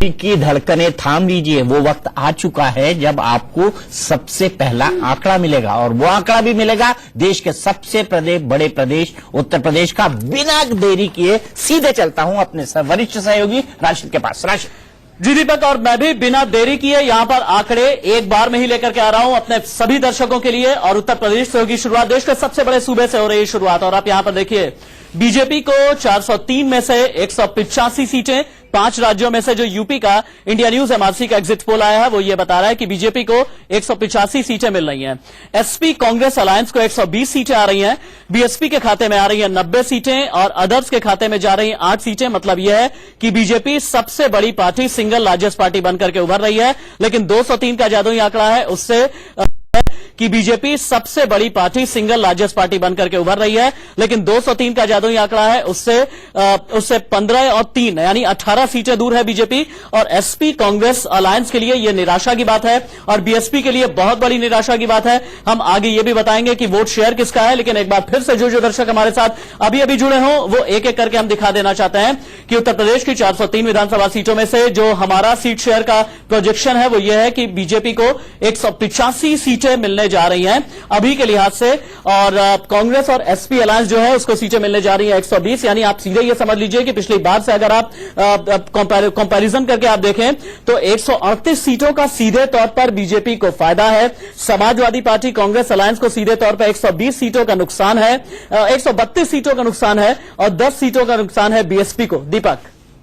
की धड़कनें थाम लीजिए, वो वक्त आ चुका है जब आपको सबसे पहला आंकड़ा मिलेगा, और वो आंकड़ा भी मिलेगा देश के सबसे बड़े प्रदेश उत्तर प्रदेश का। बिना देरी किए सीधे चलता हूं अपने वरिष्ठ सहयोगी राशिद के पास। राशिद जी दीपक, और मैं भी बिना देरी किए यहां पर आंकड़े एक बार में ही लेकर के आ रहा हूं अपने सभी दर्शकों के लिए। और उत्तर प्रदेश से होगी शुरुआत, देश के सबसे बड़े सूबे से हो रही है शुरुआत। और आप यहां पर देखिए, बीजेपी को 403 में से 185 सीटें, 5 राज्यों में से जो यूपी का इंडिया न्यूज एमआरसी का एग्जिट पोल आया है वो ये बता रहा है कि बीजेपी को 185 सीटें मिल रही हैं। एसपी कांग्रेस अलायंस को 120 सीटें आ रही हैं, बीएसपी के खाते में आ रही हैं 90 सीटें और अदर्स के खाते में जा रही हैं 8 सीटें। मतलब यह है कि बीजेपी सबसे बड़ी पार्टी, सिंगल लार्जेस्ट पार्टी बनकर के उभर रही है। लेकिन 203 का जादुई आंकड़ा है उससे कि बीजेपी सबसे बड़ी पार्टी, सिंगल लार्जेस्ट पार्टी बनकर के उभर रही है। लेकिन 203 का जादुई आंकड़ा है उससे 15 और 3 यानी 18 सीटें दूर है बीजेपी। और एसपी कांग्रेस अलायंस के लिए यह निराशा की बात है और बीएसपी के लिए बहुत बड़ी निराशा की बात है। हम आगे यह भी बताएंगे कि वोट शेयर किसका है। लेकिन एक बार फिर से जो दर्शक हमारे साथ अभी अभी जुड़े हों वो एक एक करके हम दिखा देना चाहते हैं कि उत्तर प्रदेश की 403 विधानसभा सीटों में से जो हमारा सीट शेयर का प्रोजेक्शन है वो यह है कि बीजेपी को 185 सीटें मिलने जा रही हैं अभी के लिहाज से। और कांग्रेस और एसपी अलायंस जो है उसको सीटें मिलने जा रही हैं 120। यानी आप सीधे ये समझ लीजिए कि पिछली बार से अगर आप कंपैरिजन करके आप देखें तो 138 सीटों का सीधे तौर पर बीजेपी को फायदा है। समाजवादी पार्टी कांग्रेस अलायंस को सीधे तौर पर 120 सीटों का नुकसान है, 132 सीटों का नुकसान है और 10 सीटों का नुकसान है बीएसपी को। दीपक।